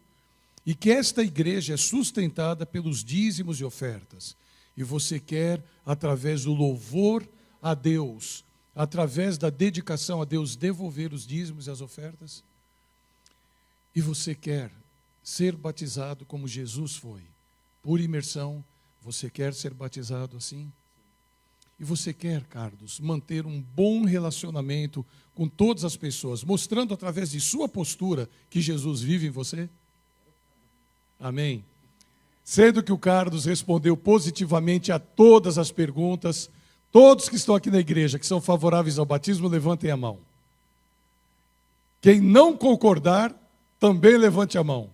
E que esta igreja é sustentada pelos dízimos e ofertas? E você quer, através do louvor a Deus, através da dedicação a Deus, devolver os dízimos e as ofertas? E você quer ser batizado como Jesus foi, por imersão? Você quer ser batizado assim? E você quer, Carlos, manter um bom relacionamento com todas as pessoas, mostrando através de sua postura que Jesus vive em você? Amém? Sendo que o Carlos respondeu positivamente a todas as perguntas, todos que estão aqui na igreja, que são favoráveis ao batismo, levantem a mão. Quem não concordar, também levante a mão.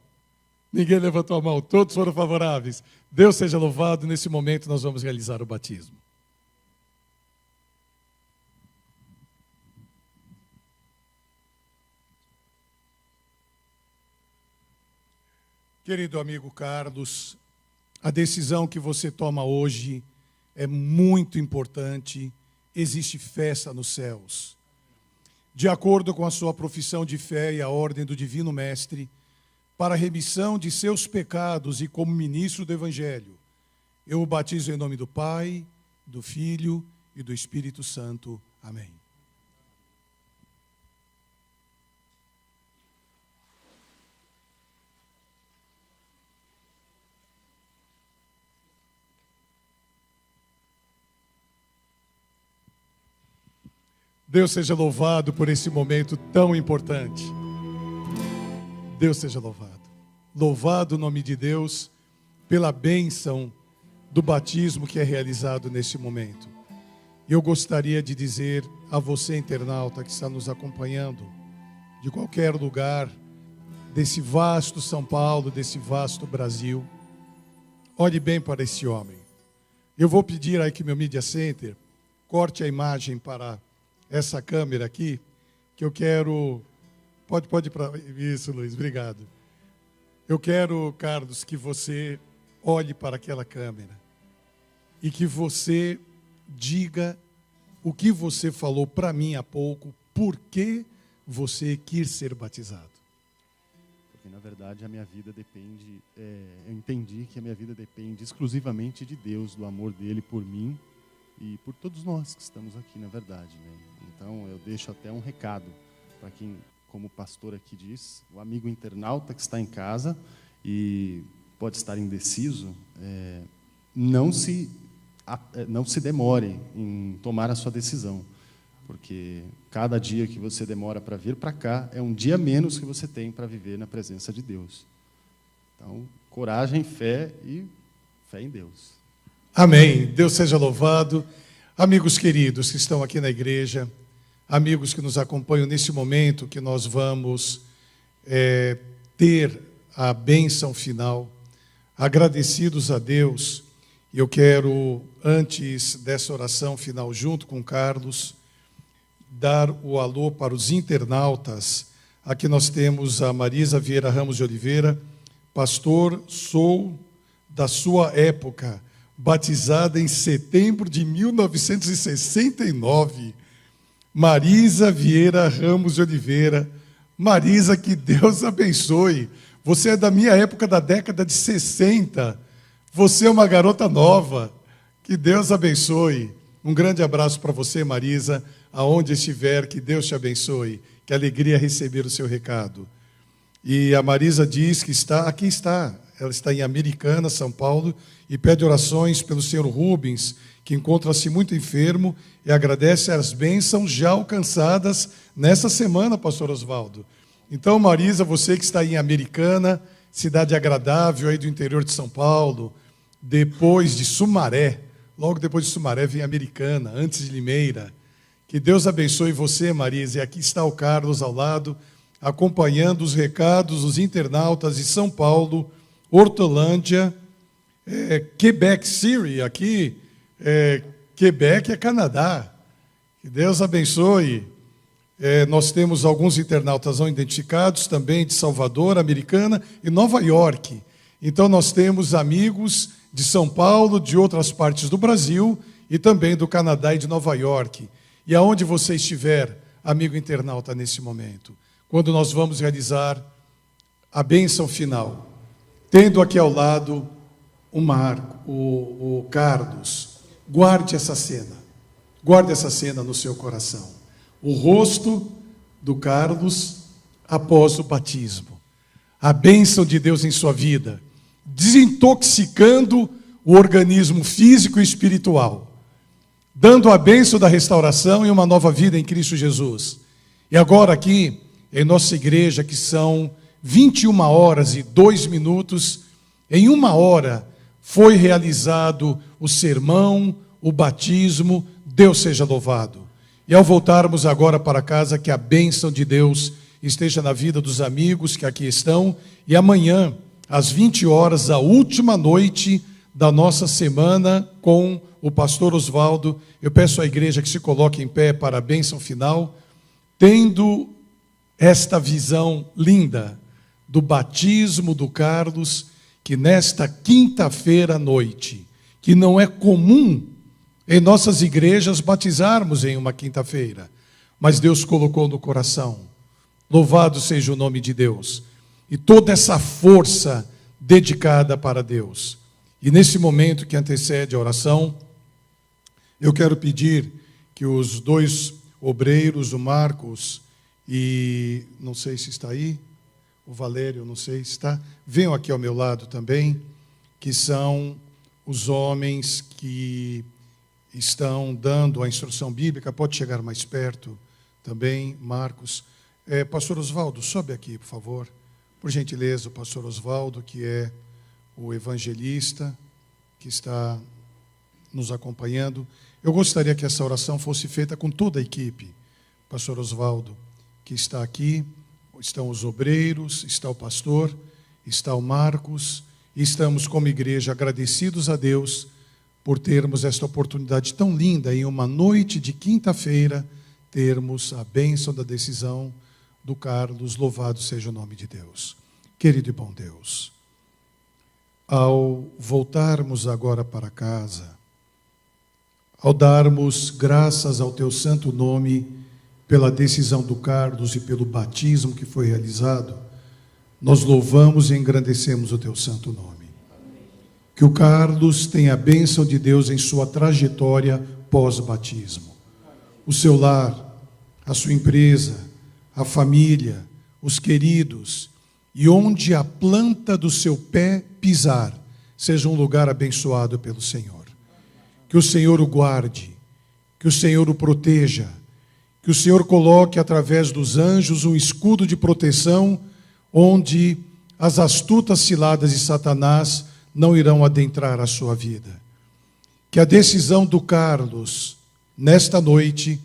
Ninguém levantou a mão, todos foram favoráveis. Deus seja louvado. Nesse momento nós vamos realizar o batismo. Querido amigo Carlos, a decisão que você toma hoje é muito importante. Existe festa nos céus. De acordo com a sua profissão de fé e a ordem do Divino Mestre, para a remissão de seus pecados e como ministro do Evangelho, eu o batizo em nome do Pai, do Filho e do Espírito Santo. Amém. Deus seja louvado por esse momento tão importante. Deus seja louvado. Louvado o nome de Deus pela bênção do batismo que é realizado nesse momento. Eu gostaria de dizer a você, internauta, que está nos acompanhando, de qualquer lugar desse vasto São Paulo, desse vasto Brasil, olhe bem para esse homem. Eu vou pedir aí que meu Media Center corte a imagem para essa câmera aqui, que eu quero... Pode ir para... Isso, Luiz, obrigado. Eu quero, Carlos, que você olhe para aquela câmera e que você diga o que você falou para mim há pouco, por que você quis ser batizado. Porque, na verdade, a minha vida depende... eu entendi que a minha vida depende exclusivamente de Deus, do amor dele por mim, e por todos nós que estamos aqui, na verdade, né? Então, eu deixo até um recado para quem, como o pastor aqui diz, o amigo internauta que está em casa e pode estar indeciso, não se demore em tomar a sua decisão, porque cada dia que você demora para vir para cá é um dia menos que você tem para viver na presença de Deus. Então, coragem, fé e fé em Deus. Amém. Deus seja louvado. Amigos queridos que estão aqui na igreja, amigos que nos acompanham nesse momento que nós vamos ter a bênção final, agradecidos a Deus, eu quero, antes dessa oração final, junto com Carlos, dar o alô para os internautas. Aqui nós temos a Marisa Vieira Ramos de Oliveira. Pastor, sou da sua época, batizada em setembro de 1969. Marisa Vieira Ramos de Oliveira. Marisa, que Deus abençoe. Você é da minha época, da década de 60. Você é uma garota nova. Que Deus abençoe. Um grande abraço para você, Marisa, aonde estiver, que Deus te abençoe. Que alegria receber o seu recado. E a Marisa diz que aqui está, ela está em Americana, São Paulo, e pede orações pelo senhor Rubens, que encontra-se muito enfermo, e agradece as bênçãos já alcançadas nessa semana, pastor Oswaldo. Então, Marisa, você que está em Americana, cidade agradável aí do interior de São Paulo, depois de Sumaré, logo depois de Sumaré vem Americana, antes de Limeira. Que Deus abençoe você, Marisa, e aqui está o Carlos ao lado, acompanhando os recados dos internautas de São Paulo, Hortolândia, Quebec City, aqui, Quebec é Canadá. Que Deus abençoe. Nós temos alguns internautas não identificados, também de Salvador, Americana e Nova York. Então nós temos amigos de São Paulo, de outras partes do Brasil e também do Canadá e de Nova York. E aonde você estiver, amigo internauta, nesse momento, quando nós vamos realizar a bênção final, tendo aqui ao lado o Marco, o Carlos, guarde essa cena no seu coração. O rosto do Carlos após o batismo, a bênção de Deus em sua vida, desintoxicando o organismo físico e espiritual, dando a bênção da restauração e uma nova vida em Cristo Jesus. E agora aqui, em nossa igreja, que são 21 horas e 2 minutos, em 1 hora foi realizado o sermão, o batismo, Deus seja louvado. E ao voltarmos agora para casa, que a bênção de Deus esteja na vida dos amigos que aqui estão, e amanhã, às 20 horas, a última noite da nossa semana com o pastor Oswaldo, eu peço à igreja que se coloque em pé para a bênção final, tendo esta visão linda do batismo do Carlos, que nesta quinta-feira à noite, que não é comum em nossas igrejas batizarmos em uma quinta-feira, mas Deus colocou no coração. Louvado seja o nome de Deus. E toda essa força dedicada para Deus. E nesse momento que antecede a oração, eu quero pedir que os 2 obreiros, o Marcos e não sei se está aí, o Valério, não sei se está, venham aqui ao meu lado também, que são os homens que estão dando a instrução bíblica. Pode chegar mais perto também, Marcos. Pastor Oswaldo, sobe aqui, por favor. Por gentileza, o pastor Oswaldo, que é o evangelista que está nos acompanhando. Eu gostaria que essa oração fosse feita com toda a equipe. Pastor Oswaldo, que está aqui, estão os obreiros, está o pastor, está o Marcos, e estamos como igreja agradecidos a Deus por termos esta oportunidade tão linda, em uma noite de quinta-feira, termos a bênção da decisão do Carlos. Louvado seja o nome de Deus. Querido e bom Deus, ao voltarmos agora para casa, ao darmos graças ao teu santo nome pela decisão do Carlos e pelo batismo que foi realizado, nós louvamos e engrandecemos o teu santo nome. Que o Carlos tenha a bênção de Deus em sua trajetória pós-batismo. O seu lar, a sua empresa, a família, os queridos, e onde a planta do seu pé pisar, seja um lugar abençoado pelo Senhor. Que o Senhor o guarde, que o Senhor o proteja, que o Senhor coloque através dos anjos um escudo de proteção, onde as astutas ciladas de Satanás não irão adentrar a sua vida. Que a decisão do Carlos, nesta noite,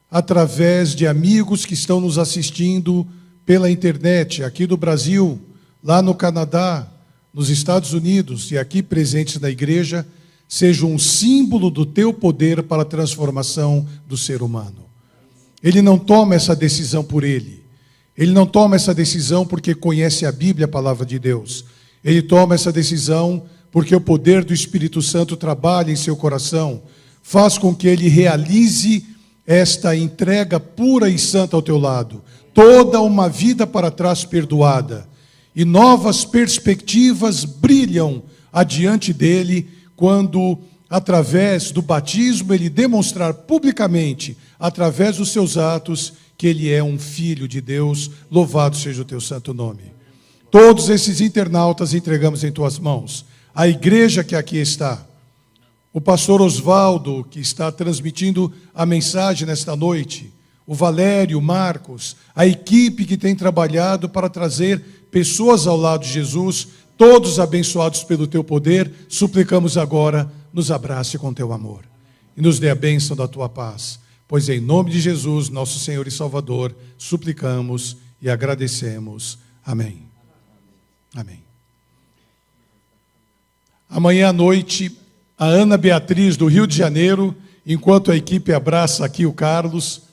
através de amigos que estão nos assistindo pela internet, aqui do Brasil, lá no Canadá, nos Estados Unidos e aqui presentes na igreja, seja um símbolo do teu poder para a transformação do ser humano. Ele não toma essa decisão por ele. Ele não toma essa decisão porque conhece a Bíblia, a palavra de Deus. Ele toma essa decisão porque o poder do Espírito Santo trabalha em seu coração, faz com que ele realize esta entrega pura e santa ao teu lado. Toda uma vida para trás perdoada. E novas perspectivas brilham adiante dele quando, através do batismo, ele demonstrar publicamente, através dos seus atos, que ele é um filho de Deus. Louvado seja o teu santo nome. Todos esses internautas entregamos em tuas mãos. A igreja que aqui está, o pastor Osvaldo, que está transmitindo a mensagem nesta noite, o Valério, o Marcos, a equipe que tem trabalhado para trazer pessoas ao lado de Jesus, todos abençoados pelo teu poder, suplicamos agora, nos abrace com teu amor e nos dê a bênção da tua paz, pois em nome de Jesus, nosso Senhor e Salvador, suplicamos e agradecemos. Amém. Amém. Amanhã à noite, a Ana Beatriz, do Rio de Janeiro, enquanto a equipe abraça aqui o Carlos,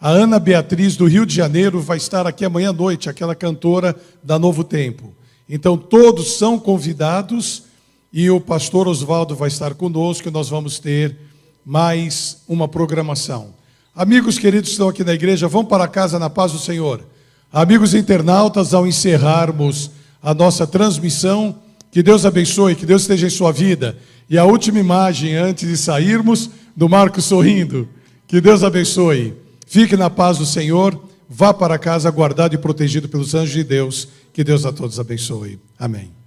a Ana Beatriz, do Rio de Janeiro, vai estar aqui amanhã à noite, aquela cantora da Novo Tempo. Então, todos são convidados e o pastor Osvaldo vai estar conosco e nós vamos ter mais uma programação. Amigos queridos que estão aqui na igreja, vão para casa na paz do Senhor. Amigos internautas, ao encerrarmos a nossa transmissão, que Deus abençoe, que Deus esteja em sua vida. E a última imagem, antes de sairmos, do Marcos sorrindo. Que Deus abençoe. Fique na paz do Senhor, vá para casa guardado e protegido pelos anjos de Deus. Que Deus a todos abençoe. Amém.